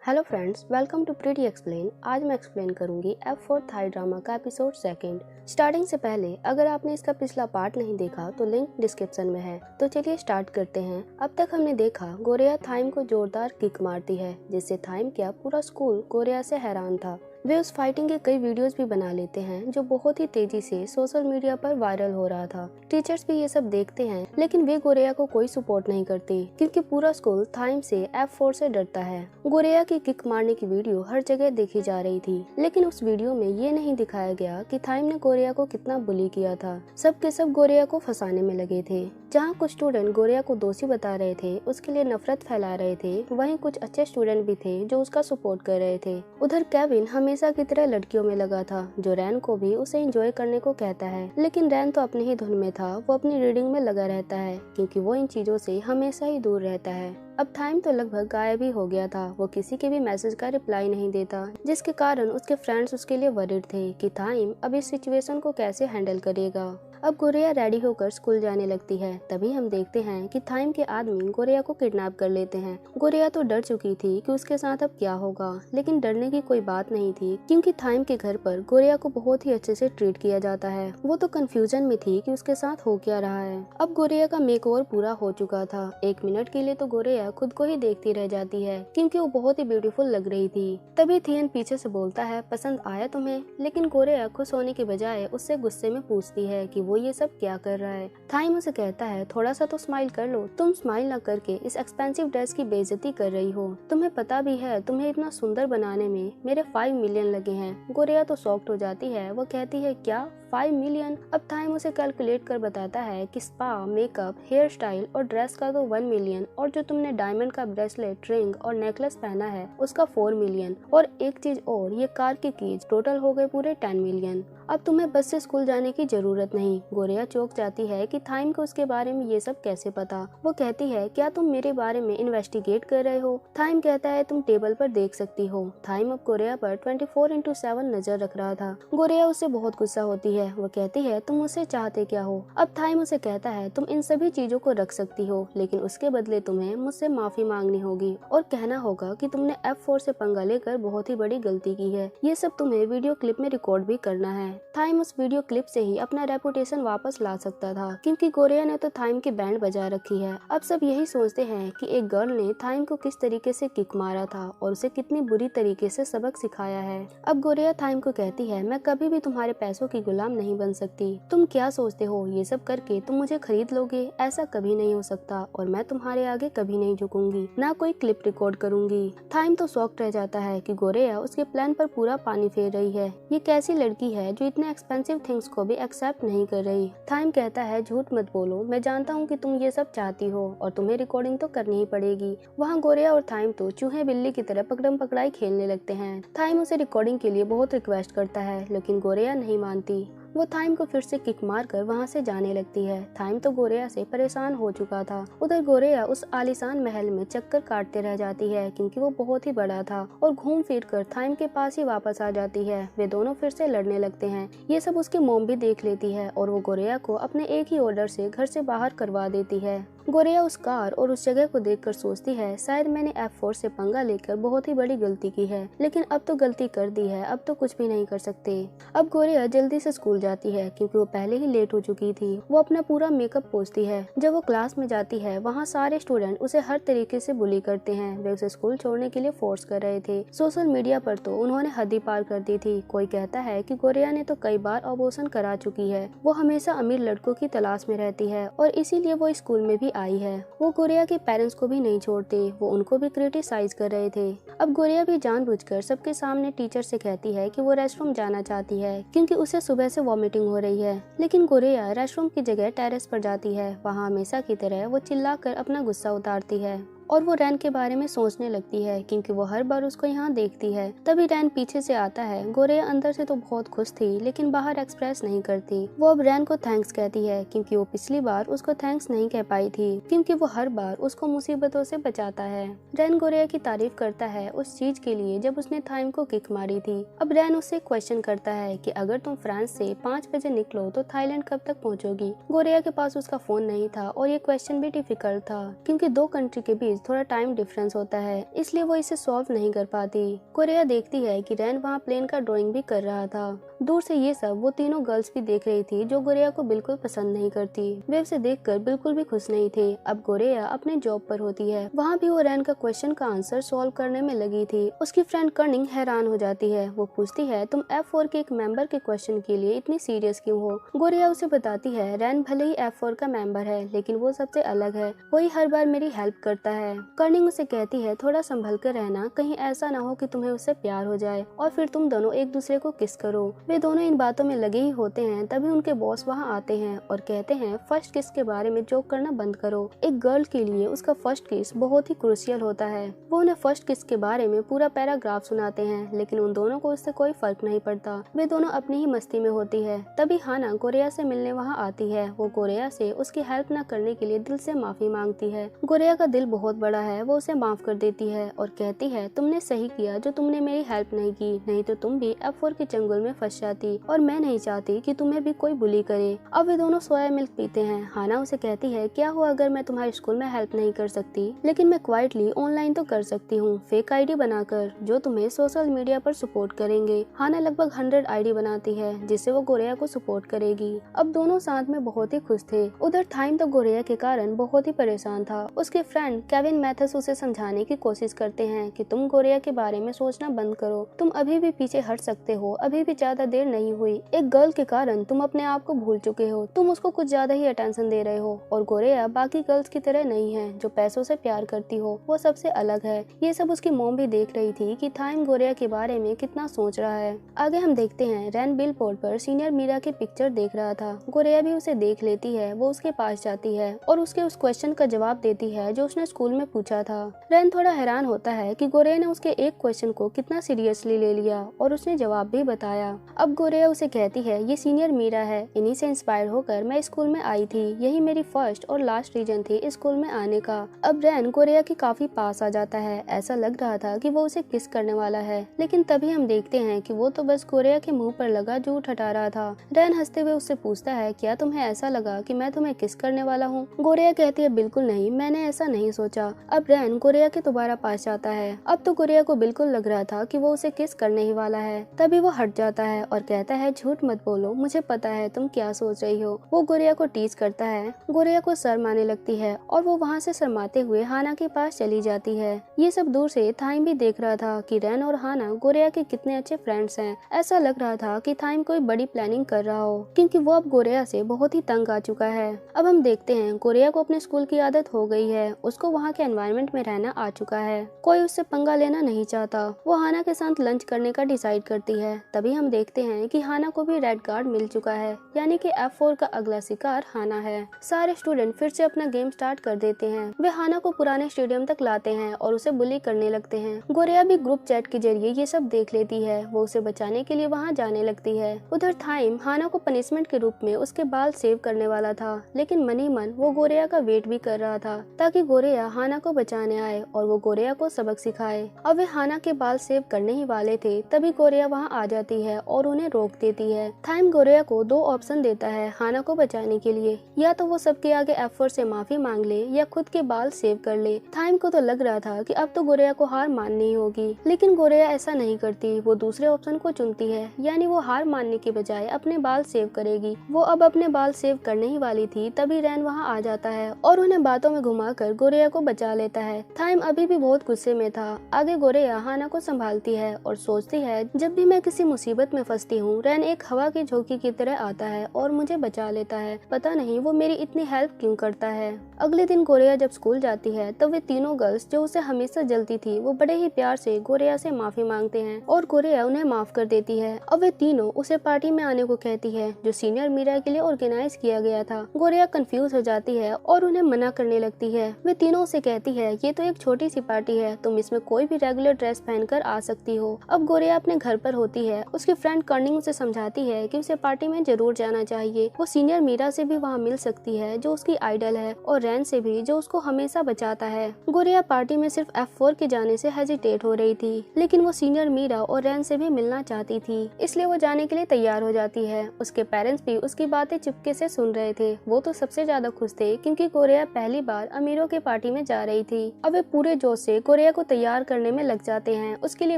Hello friends, welcome to pretty explain. आज मैं explain करूंगी F4 थाई ड्रामा का एपिसोड सेकंड। स्टार्टिंग से पहले अगर आपने इसका पिछला पार्ट नहीं देखा तो लिंक डिस्क्रिप्शन में है। तो चलिए स्टार्ट करते हैं। अब तक हमने देखा गोरेया थाइम को जोरदार किक मारती है, जिससे थाइम क्या पूरा स्कूल गोरेया से हैरान था। वे उस फाइटिंग के कई वीडियोस भी बना लेते हैं जो बहुत ही तेजी से सोशल मीडिया पर वायरल हो रहा था। टीचर्स भी ये सब देखते हैं, लेकिन वे गोरेया को कोई सपोर्ट नहीं करती क्योंकि पूरा स्कूल थाइम से F4 से डरता है। गोरेया की किक मारने की वीडियो हर जगह देखी जा रही थी, लेकिन उस वीडियो में ये नहीं दिखाया गया कि थाइम ने गोरेया को कितना बुली किया था। सब के सब गोरेया को फंसाने में लगे थे। जहाँ कुछ स्टूडेंट गोरेया को दोषी बता रहे थे, उसके लिए नफरत फैला रहे थे, वहीं कुछ अच्छे स्टूडेंट भी थे जो उसका सपोर्ट कर रहे थे। उधर केविन हमेशा की तरह लड़कियों में लगा था, जो रैन को भी उसे एंजॉय करने को कहता है, लेकिन रैन तो अपनी ही धुन में था। वो अपनी रीडिंग में लगा रहता है क्योंकि वो इन चीजों से हमेशा ही दूर रहता है। अब थाइम तो लगभग गायब ही हो गया था। वो किसी के भी मैसेज का रिप्लाई नहीं देता, जिसके कारण उसके फ्रेंड्स उसके लिए वरीड थे कि थाइम अब इस सिचुएशन को कैसे हैंडल करेगा। अब गोरेया रेडी होकर स्कूल जाने लगती है। तभी हम देखते हैं कि थाइम के आदमी गोरेया को किडनैप कर लेते हैं। गोरेया तो डर चुकी थी कि उसके साथ अब क्या होगा, लेकिन डरने की कोई बात नहीं थी क्योंकि थाइम के घर पर गोरेया को बहुत ही अच्छे से ट्रीट किया जाता है। वो तो कंफ्यूजन में थी कि उसके साथ हो क्या रहा है। अब गोरेया का मेकओवर पूरा हो चुका था। 1 मिनट के लिए तो गोरेया खुद को ही देखती रह जाती है क्योंकि वो बहुत ही ब्यूटीफुल लग रही थी। तभी थियन पीछे से बोलता है, पसंद आया तुम्हें? लेकिन गोरेया खुश होने के बजाय उससे गुस्से में पूछती है कि वो ये सब क्या कर रहा है। थाइम उसे कहता है, थोड़ा सा तो स्माइल कर लो। तुम स्माइल न करके इस एक्सपेंसिव ड्रेस की बेइज्जती कर रही हो। तुम्हें पता भी है तुम्हें इतना सुंदर बनाने में मेरे 5 मिलियन लगे हैं। गोरेया तो शॉक्ड हो जाती है। वो कहती है, क्या 5 मिलियन? अब थाइम उसे कैलकुलेट कर बताता है कि स्पा, मेकअप, हेयर स्टाइल और ड्रेस का तो 1 मिलियन, और जो तुमने डायमंड का ब्रेसलेट, रिंग और नेकलेस पहना है उसका 4 मिलियन, और एक चीज और, ये कार की कीज, टोटल हो गए पूरे 10 मिलियन। अब तुम्हें बस से स्कूल जाने की जरूरत नहीं। गोरेया चौंक जाती है कि थाइम को उसके बारे में ये सब कैसे पता। वो कहती है, क्या तुम मेरे बारे में इन्वेस्टिगेट कर रहे हो? थाइम कहता है, तुम टेबल पर देख सकती हो। थाइम अब गोरेया पर 24/7 नजर रख रहा था। गोरेया उससे बहुत गुस्सा होती है। वो कहती है, तुम मुझसे चाहते क्या हो? अब थाइम उसे कहता है, तुम इन सभी चीजों को रख सकती हो, लेकिन उसके बदले तुम्हें मुझसे माफी मांगनी होगी और कहना होगा कि तुमने F4 से पंगा लेकर बहुत ही बड़ी गलती की है। ये सब तुम्हें वीडियो क्लिप में रिकॉर्ड भी करना है। थाइम उस वीडियो क्लिप से ही अपना रेपुटेशन वापस ला सकता था क्योंकि गोरेया ने तो थाइम की बैंड बजा रखी है। अब सब यही सोचते हैं कि एक गर्ल ने थाइम को किस तरीके से किक मारा था और उसे कितनी बुरी तरीके से सबक सिखाया है। अब गोरेया थाइम को कहती है, मैं कभी भी तुम्हारे पैसों की गुलाम नहीं बन सकती। तुम क्या सोचते हो ये सब करके तुम मुझे खरीद लोगे? ऐसा कभी नहीं हो सकता और मैं तुम्हारे आगे कभी नहीं झुकूंगी, ना कोई क्लिप रिकॉर्ड करूंगी। थाइम तो शॉक्ड रह जाता है कि गोरेया उसके प्लान पर पूरा पानी फेर रही है। ये कैसी लड़की है जो इतने एक्सपेंसिव थिंग्स को भी एक्सेप्ट नहीं कर रही। थाइम कहता है, झूठ मत बोलो, मैं जानता हूँ कि तुम ये सब चाहती हो और तुम्हें रिकॉर्डिंग तो करनी ही पड़ेगी। वहाँ गोरेया और थाइम तो चूहे बिल्ली की तरह पकड़म पकड़ाई खेलने लगते हैं। थाइम उसे रिकॉर्डिंग के लिए बहुत रिक्वेस्ट करता है, लेकिन गोरेया नहीं मानती। वो थाइम को फिर से किक मारकर वहाँ से जाने लगती है। थाइम तो गोरेया से परेशान हो चुका था। उधर गोरेया उस आलीशान महल में चक्कर काटते रह जाती है क्योंकि वो बहुत ही बड़ा था, और घूम फिर कर थाइम के पास ही वापस आ जाती है। वे दोनों फिर से लड़ने लगते हैं। ये सब उसकी मॉम भी देख लेती है और वो गोरेया को अपने एक ही ऑर्डर से घर से बाहर करवा देती है। गोरेया उस कार और उस जगह को देखकर सोचती है, शायद मैंने F4 से पंगा लेकर बहुत ही बड़ी गलती की है, लेकिन अब तो गलती कर दी है, अब तो कुछ भी नहीं कर सकते। अब गोरेया जल्दी से स्कूल जाती है क्योंकि वो पहले ही लेट हो चुकी थी। वो अपना पूरा मेकअप पोंछती है। जब वो क्लास में जाती है, वहाँ सारे स्टूडेंट उसे हर तरीके से बुली करते हैं। वे उसे स्कूल छोड़ने के लिए फोर्स कर रहे थे। सोशल मीडिया पर तो उन्होंने हद ही पार कर दी थी। कोई कहता है कि गोरेया ने तो कई बार अबॉर्शन करा चुकी है। वो हमेशा अमीर लड़कों की तलाश में रहती है और इसीलिए वो स्कूल में भी आई है। वो गोरेया के पेरेंट्स को भी नहीं छोड़ते। वो उनको भी क्रिटिसाइज कर रहे थे। अब गोरेया भी जानबूझकर सबके सामने टीचर से कहती है कि वो रेस्टरूम जाना चाहती है क्योंकि उसे सुबह से वॉमिटिंग हो रही है। लेकिन गोरेया रेस्टरूम की जगह टेरेस पर जाती है। वहाँ हमेशा की तरह वो चिल्लाकर अपना गुस्सा उतारती है और वो रैन के बारे में सोचने लगती है क्योंकि वो हर बार उसको यहाँ देखती है। तभी रैन पीछे से आता है। गोरेया अंदर से तो बहुत खुश थी, लेकिन बाहर एक्सप्रेस नहीं करती। वो अब रैन को थैंक्स कहती है क्योंकि वो पिछली बार उसको थैंक्स नहीं कह पाई थी क्योंकि वो हर बार उसको मुसीबतों से बचाता है। रैन गोरेया की तारीफ करता है उस चीज के लिए जब उसने थाइम को किक मारी थी। अब रैन उससे क्वेश्चन करता है कि अगर तुम फ्रांस से 5 बजे निकलो तो थाईलैंड कब तक पहुँचोगी? गोरेया के पास उसका फोन नहीं था और ये क्वेश्चन भी डिफिकल्ट था क्योंकि 2 कंट्री के बीच बीच थोड़ा टाइम डिफरेंस होता है, इसलिए वो इसे सॉल्व नहीं कर पाती। गोरेया देखती है कि रैन वहाँ प्लेन का ड्राइंग भी कर रहा था। दूर से ये सब वो तीनों गर्ल्स भी देख रही थी जो गोरेया को बिल्कुल पसंद नहीं करती। वे उसे देखकर बिल्कुल भी खुश नहीं थे। अब गोरेया अपने जॉब पर होती है। वहाँ भी वो रैन का क्वेश्चन का आंसर सॉल्व करने में लगी थी। उसकी फ्रेंड कर्निंग हैरान हो जाती है। वो पूछती है, तुम F4 के एक मेंबर के क्वेश्चन के लिए इतनी सीरियस क्यों हो? गोरेया उसे बताती है, रैन भले ही F4 का मेंबर है, लेकिन वो सबसे अलग है। वही हर बार मेरी हेल्प करता है। कर्निंग उसे कहती है, थोड़ा संभल कर रहना, कहीं ऐसा ना हो कि तुम्हें उससे प्यार हो जाए और फिर तुम दोनों एक दूसरे को किस करो। वे दोनों इन बातों में लगे ही होते हैं। तभी उनके बॉस वहाँ आते हैं और कहते हैं, फर्स्ट किस के बारे में जोक करना बंद करो। एक गर्ल के लिए उसका फर्स्ट किस बहुत ही क्रूशियल होता है। वो उन्हें फर्स्ट किस के बारे में पूरा पैराग्राफ सुनाते हैं, लेकिन उन दोनों को उससे कोई फर्क नहीं पड़ता। वे दोनों अपनी ही मस्ती में होती है। तभी हाना गोरेया से मिलने वहाँ आती है। वो गोरेया से उसकी हेल्प न करने के लिए दिल से माफी मांगती है। गोरेया का दिल बहुत बड़ा है। वो उसे माफ कर देती है और कहती है, तुमने सही किया जो तुमने मेरी हेल्प नहीं की, नहीं तो तुम भी F4 के चंगुल में फंस जाती और मैं नहीं चाहती कि तुम्हें भी कोई बुली करे। अब वे दोनों सोया मिल्क पीते हैं। हाना उसे कहती है, क्या हुआ अगर मैं तुम्हारे स्कूल में हेल्प नहीं कर सकती, लेकिन मैं क्वाइटली ऑनलाइन तो कर सकती हूँ, फेक आईडी बनाकर, जो तुम्हें सोशल मीडिया पर सपोर्ट करेंगे। हाना लगभग 100 आईडी बनाती है जिससे वो गोरेया को सपोर्ट करेगी। अब दोनों साथ में बहुत ही खुश थे। उधर थाइम तो गोरेया के कारण बहुत ही परेशान था। उसके फ्रेंड केविन मैथस उसे समझाने की कोशिश करते हैं कि तुम गोरेया के बारे में सोचना बंद करो, तुम अभी भी पीछे हट सकते हो, अभी भी ज्यादा देर नहीं हुई। एक गर्ल के कारण तुम अपने आप को भूल चुके हो, तुम उसको कुछ ज्यादा ही अटेंशन दे रहे हो और गोरेया बाकी गर्ल्स की तरह नहीं है जो पैसों से प्यार करती हो, वो सबसे अलग है। ये सब उसकी मॉम भी देख रही थी कि थाइम गोरेया के बारे में कितना सोच रहा है। आगे हम देखते हैं रैन बिलबोर्ड पर सीनियर मीरा की पिक्चर देख रहा था। गोरेया भी उसे देख लेती है। वो उसके पास जाती है और उसके उस क्वेश्चन का जवाब देती है जो उसने स्कूल में पूछा था। रैन थोड़ा हैरान होता है कि गोरेया ने उसके एक क्वेश्चन को कितना सीरियसली ले लिया और उसने जवाब भी बताया। अब गोरेया उसे कहती है, ये सीनियर मीरा है, इन्हीं से इंस्पायर होकर मैं स्कूल में आई थी, यही मेरी फर्स्ट और लास्ट रीजन थी स्कूल में आने का। अब रैन गोरेया के काफी पास आ जाता है। ऐसा लग रहा था कि वो उसे किस करने वाला है, लेकिन तभी हम देखते हैं कि वो तो बस गोरेया के मुंह पर लगा झूठ हटा रहा था। रैन हंसते हुए उससे पूछता है, क्या तुम्हें ऐसा लगा कि मैं तुम्हें किस करने वाला हूँ? गोरेया कहती है, बिल्कुल नहीं, मैंने ऐसा नहीं सोचा। अब रैन गोरेया के दोबारा पास जाता है। अब तो गोरेया को बिल्कुल लग रहा था कि वो उसे किस करने ही वाला है। तभी वो हट जाता है और कहता है, झूठ मत बोलो, मुझे पता है तुम क्या सोच रही हो। वो गोरेया को टीज करता है। गोरेया को शर्म आने लगती है और वो वहाँ से शर्माते हुए हाना के पास चली जाती है। ये सब दूर से थाइम भी देख रहा था कि रैन और हाना गोरेया के कितने अच्छे फ्रेंड्स हैं। ऐसा लग रहा था कि थाइम कोई बड़ी प्लानिंग कर रहा हो, क्योंकि वो अब गोरेया से बहुत ही तंग आ चुका है। अब हम देखते हैं गोरेया को अपने स्कूल की आदत हो गई है। उसको वहाँ के एनवायरनमेंट में रहना आ चुका है। कोई उससे पंगा लेना नहीं चाहता। वो हाना के साथ लंच करने का डिसाइड करती है। तभी हम देखते हैं कि हाना को भी रेड कार्ड मिल चुका है, यानी कि F4 का अगला शिकार हाना है। सारे स्टूडेंट फिर से अपना गेम स्टार्ट कर देते हैं। वे हाना को पुराने स्टेडियम तक लाते हैं और उसे बुली करने लगते हैं। गोरेया भी ग्रुप चैट के जरिए ये सब देख लेती है। वो उसे बचाने के लिए वहाँ जाने लगती है। उधर थाइम हाना को पनिशमेंट के रूप में उसके बाल सेव करने वाला था, लेकिन मन ही मन वो गोरेया का वेट भी कर रहा था ताकि गोरेया हाना को बचाने आए और वो गोरेया को सबक सिखाए। अब वे हाना के बाल सेव करने ही वाले थे, तभी गोरेया वहाँ आ जाती है और उन्हें रोक देती है। थाइम गोरेया को 2 ऑप्शन देता है हाना को बचाने के लिए, या तो वो सबके आगे F4 से माफी मांग ले या खुद के बाल सेव कर ले। थाइम को तो लग रहा था कि अब तो गोरेया को हार माननी होगी, लेकिन गोरेया ऐसा नहीं करती। वो दूसरे ऑप्शन को चुनती है, यानी वो हार मानने के बजाय अपने बाल सेव करेगी। वो अब अपने बाल सेव करने ही वाली थी, तभी रैन वहाँ आ जाता है और उन्हें बातों में घुमाकर गोरेया को बचा लेता है। थाइम अभी भी बहुत गुस्से में था। आगे गोरेया हाना को संभालती है और सोचती है, जब भी मैं किसी मुसीबत में फंसती हूँ, रैन एक हवा की झोंकी की तरह आता है और मुझे बचा लेता है। पता नहीं वो मेरी इतनी हेल्प क्यों करता है। अगले दिन गोरेया जब स्कूल जाती है तो वे तीनों गर्ल्स जो उसे हमेशा जलती थी, वो बड़े ही प्यार से गोरेया से माफी मांगते हैं और गोरेया उन्हें माफ कर देती है। अब वे तीनों उसे पार्टी में आने को कहती है जो सीनियर मीरा के लिए ऑर्गेनाइज किया गया था। गोरेया कंफ्यूज हो जाती है और उन्हें मना करने लगती है। वे तीनों उसे कहती है, ये तो एक छोटी सी पार्टी है, तुम इसमें कोई भी रेगुलर ड्रेस पहनकर आ सकती हो। अब गोरेया अपने घर पर होती है। उसकी फ्रेंड फ्रेंड कर्निंग उसे समझाती है कि उसे पार्टी में जरूर जाना चाहिए। वो सीनियर मीरा से भी वहाँ मिल सकती है जो उसकी आइडल है, और रैन से भी जो उसको हमेशा बचाता है। गोरिया पार्टी में सिर्फ F4 के जाने से हेजिटेट हो रही थी, लेकिन वो सीनियर मीरा और रैन से भी मिलना चाहती थी, इसलिए वो जाने के लिए तैयार हो जाती है। उसके पेरेंट्स भी उसकी बातें चुपके से सुन रहे थे। वो तो सबसे ज्यादा खुश थे क्योंकि गोरिया पहली बार अमीरों के पार्टी में जा रही थी। अब वे पूरे जोश से गोरिया को तैयार करने में लग जाते हैं। उसके लिए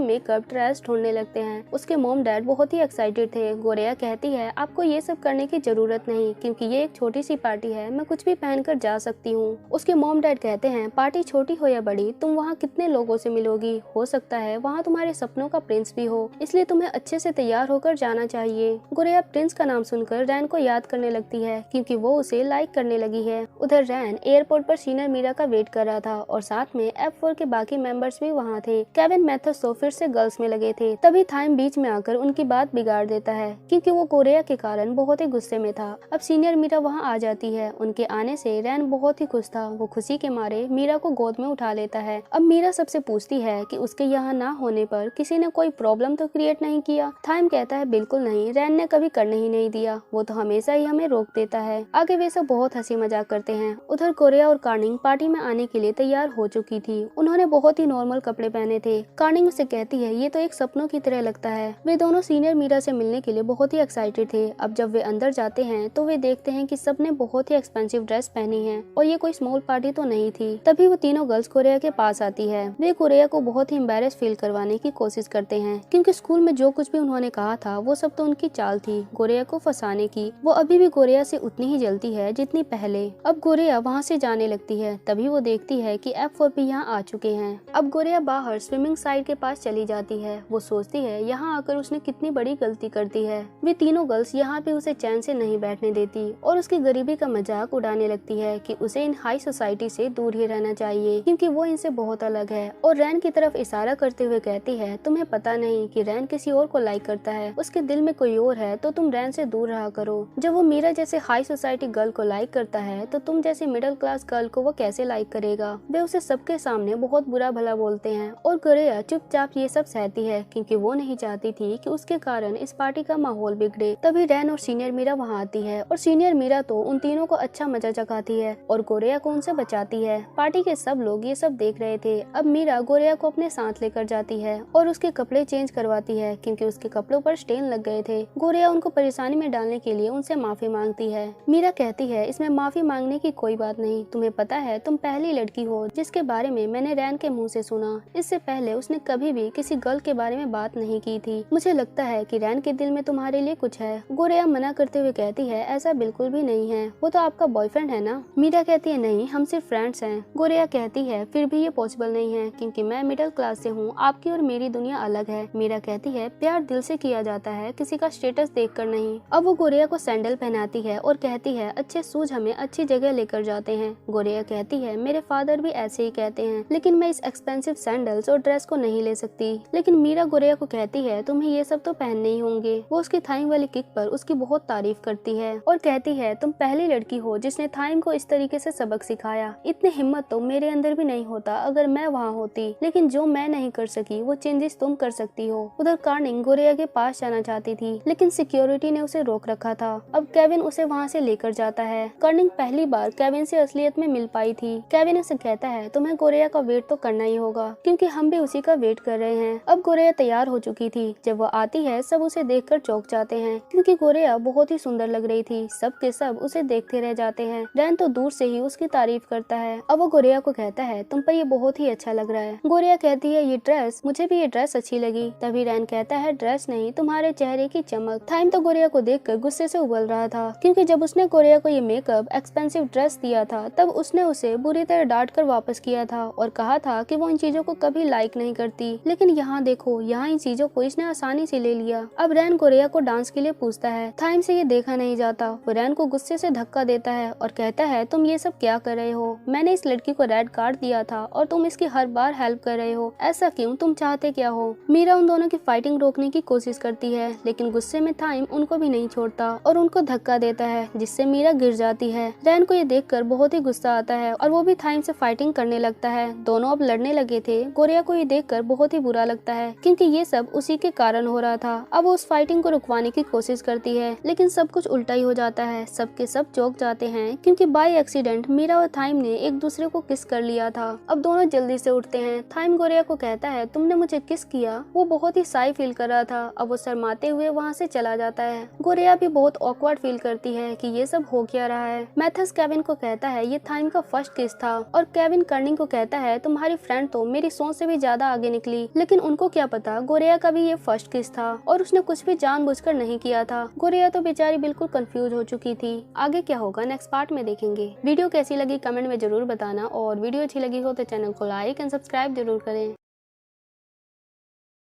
मेकअप ड्रेस ढूंढने लगते हैं। उसके मॉम डैड बहुत ही एक्साइटेड थे। गोरिया कहती है आपको ये सब करने की जरूरत नहीं, क्योंकि ये एक छोटी सी पार्टी है, मैं कुछ भी पहनकर जा सकती हूँ। उसके मॉम डैड कहते हैं पार्टी छोटी हो या बड़ी, तुम वहाँ कितने लोगों से मिलोगी, हो सकता है वहाँ तुम्हारे सपनों का प्रिंस भी हो, इसलिए तुम्हें अच्छे से तैयार होकर जाना चाहिए। गोरिया प्रिंस का नाम सुनकर रैन को याद करने लगती है, क्योंकि वो उसे लाइक करने लगी है। उधर रैन एयरपोर्ट पर सीनियर मीरा का वेट कर रहा था, और साथ में F4 के बाकी मेंबर्स भी वहाँ थे। केविन मैथ्यूस तो फिर से गर्ल्स में लगे थे। तभी थाइम बीच में आकर उनकी बात बिगाड़ देता है, क्योंकि वो गोरिया के कारण बहुत ही गुस्से में था। अब सीनियर मीरा वहाँ आ जाती है। उनके आने से रैन बहुत ही खुश था। वो खुशी के मारे मीरा को गोद में उठा लेता है। अब मीरा सबसे पूछती है कि उसके यहाँ ना होने पर किसी ने कोई प्रॉब्लम तो क्रिएट नहीं किया। थाइम कहता है बिल्कुल नहीं, रैन ने कभी करने ही नहीं दिया, वो तो हमेशा ही हमें रोक देता है। आगे वे सब बहुत हंसी मजाक करते हैं। उधर गोरिया और कार्निंग पार्टी में आने के लिए तैयार हो चुकी थी। उन्होंने बहुत ही नॉर्मल कपड़े पहने थे। कार्निंग उसे कहती है ये तो एक सपनों की तरह लगता है। वे दोनों सीनियर मीरा से मिलने के लिए बहुत ही एक्साइटेड थे। अब जब वे अंदर जाते हैं तो वे देखते हैं कि सबने बहुत ही एक्सपेंसिव ड्रेस पहनी है, और ये कोई स्मॉल पार्टी तो नहीं थी। तभी वो तीनों गर्ल्स गोरिया के पास आती है। वे गोरिया को बहुत ही एम्बैरेस फील करवाने की कोशिश करते हैं, क्योंकि स्कूल में जो कुछ भी उन्होंने कहा था वो सब तो उनकी चाल थी गोरिया को फंसाने की। वो अभी भी गोरिया से उतनी ही जलती है जितनी पहले। अब गोरिया वहाँ से जाने लगती है। तभी वो देखती है कि F4 भी यहाँ आ चुके हैं। अब गोरिया बाहर स्विमिंग साइड के पास चली जाती है। वो सोचती है यहाँ आकर उसने कितनी बड़ी गलती कर दी है। वे तीनों गर्ल्स यहाँ पे उसे चैन से नहीं बैठने देती, और उसकी गरीबी का मजाक उड़ाने लगती है कि उसे इन हाई सोसाइटी से दूर ही रहना चाहिए, क्योंकि वो इनसे बहुत अलग है। और रैन की तरफ इशारा करते हुए कहती है तुम्हें पता नहीं कि रैन किसी और को लाइक करता है, उसके दिल में कोई और है, तो तुम रैन से दूर रहा करो। जब वो मीरा जैसे हाई सोसाइटी गर्ल को लाइक करता है तो तुम जैसे मिडिल क्लास गर्ल को वो कैसे लाइक करेगा। वे उसे सबके सामने बहुत बुरा भला बोलते हैं, और गोरिया चुपचाप ये सब सहती है, क्योंकि वो नहीं चाहती थी कि उसके कारण इस पार्टी का माहौल बिगड़े। तभी रैन और सीनियर मीरा वहाँ आती है, और सीनियर मीरा तो उन तीनों को अच्छा मजा चखाती है और गोरिया को उनसे बचाती है। पार्टी के सब लोग ये सब देख रहे थे। अब मीरा गोरिया को अपने साथ लेकर जाती है और उसके कपड़े चेंज करवाती है, क्योंकि उसके कपड़ों पर स्टेन लग गए थे। गोरिया उनको परेशानी में डालने के लिए उनसे माफी मांगती है। मीरा कहती है इसमें माफी मांगने की कोई बात नहीं, तुम्हें पता है तुम पहली लड़की हो जिसके बारे में मैंने रैन के मुंह से सुना। इससे पहले उसने कभी भी किसी गर्ल के बारे में बात नहीं की थी। मुझे लगता है कि रैन के दिल में तुम्हारे लिए कुछ है। गोरिया मना करते हुए कहती है ऐसा बिल्कुल भी नहीं है, वो तो आपका बॉयफ्रेंड है ना। मीरा कहती है नहीं, हम सिर्फ फ्रेंड्स हैं। गोरिया कहती है फिर भी ये पॉसिबल नहीं है, क्योंकि मैं मिडिल क्लास से हूँ, आपकी और मेरी दुनिया अलग है। मीरा कहती है प्यार दिल से किया जाता है, किसी का स्टेटस देखकर नहीं। अब वो गोरिया को सैंडल पहनाती है और कहती है अच्छे शूज हमें अच्छी जगह लेकर जाते हैं। गोरिया कहती है मेरे फादर भी ऐसे ही कहते हैं, लेकिन मैं इस एक्सपेंसिव सैंडल्स और ड्रेस को नहीं ले सकती। लेकिन मीरा गोरिया को कहती है तुम्हें ये सब तो पहनने ही होंगे। वो उसकी थाइम वाली किक पर उसकी बहुत तारीफ करती है और कहती है तुम पहली लड़की हो जिसने थाइम को इस तरीके से सबक सिखाया। इतनी हिम्मत तो मेरे अंदर भी नहीं होता अगर मैं वहाँ होती, लेकिन जो मैं नहीं कर सकी वो चेंजेस तुम कर सकती हो। उधर कार्निंग गोरिया के पास जाना चाहती थी, लेकिन सिक्योरिटी ने उसे रोक रखा था। अब केविन उसे वहाँ से लेकर जाता है। कार्निंग पहली बार केविन से असलियत में मिल पाई थी। केविन उसे कहता है तुम्हें गोरिया का वेट तो करना ही होगा, क्योंकि हम भी उसी का वेट कर रहे हैं। अब गोरिया तैयार हो चुकी थी। जब वो आती है सब उसे देखकर चौंक जाते हैं, क्योंकि गोरिया बहुत ही सुंदर लग रही थी। सब के सब उसे देखते रह जाते हैं। रैन तो दूर से ही उसकी तारीफ करता है। अब वो गोरिया को कहता है तुम पर ये बहुत ही अच्छा लग रहा है। गोरिया कहती है ये ड्रेस, मुझे भी ये ड्रेस अच्छी लगी। तभी रैन कहता है ड्रेस नहीं, तुम्हारे चेहरे की चमक। थाइम तो गोरिया को देखकर गुस्से से उबल रहा था, क्योंकि जब उसने गोरिया को ये मेकअप एक्सपेंसिव ड्रेस दिया था तब उसने उसे बुरी तरह डांट कर वापस किया था और कहा था कि वो इन चीजों को कभी लाइक नहीं करती। लेकिन यहाँ देखो, यहाँ इन चीजों को इसने आसानी से ले लिया। अब रैन गोरिया को डांस के लिए पूछता है। थाइम से ये देखा नहीं जाता। वो रैन को गुस्से से धक्का देता है और कहता है तुम ये सब क्या कर रहे हो? मैंने इस लड़की को रेड कार्ड दिया था और तुम इसकी हर बार हेल्प कर रहे हो। ऐसा क्यों? तुम चाहते क्या हो? मीरा उन दोनों की फाइटिंग रोकने की कोशिश करती है, लेकिन गुस्से में थाइम उनको भी नहीं छोड़ता और उनको धक्का देता है, जिससे मीरा गिर जाती है। रैन को ये देखकर बहुत ही गुस्सा आता है और वो भी थाइम से फाइटिंग करने लगता है। दोनों अब लड़ने लगे थे। गोरिया को ये देखकर बहुत ही बुरा लगता है, क्योंकि ये सब उसी के कारण हो रहा था। था। अब वो उस फाइटिंग को रुकवाने की कोशिश करती है, लेकिन सब कुछ उल्टा ही हो जाता है। सबके सब चौंक जाते हैं क्योंकि बाय एक्सीडेंट मीरा और थाइम ने एक दूसरे को किस कर लिया था। अब दोनों जल्दी से उठते हैं। थाइम गोरिया को कहता है, तुमने मुझे किस किया। वो बहुत ही साई फील कर रहा था। अब वो शर्माते हुए वहाँ से चला जाता है। गोरिया भी बहुत ऑकवर्ड फील करती है कि ये सब हो क्या रहा है। मैथस केविन को कहता है ये थाइम का फर्स्ट किस था, और केविन कर्निंग को कहता है तुम्हारी फ्रेंड तो मेरी सोच से भी ज्यादा आगे निकली। लेकिन उनको क्या पता गोरिया का भी ये फर्स्ट किस था और उसने कुछ भी जानबूझकर नहीं किया था। गोरिया तो बेचारी बिल्कुल कंफ्यूज हो चुकी थी। आगे क्या होगा नेक्स्ट पार्ट में देखेंगे। वीडियो कैसी लगी कमेंट में जरूर बताना, और वीडियो अच्छी लगी हो तो चैनल को लाइक एंड सब्सक्राइब जरूर करें।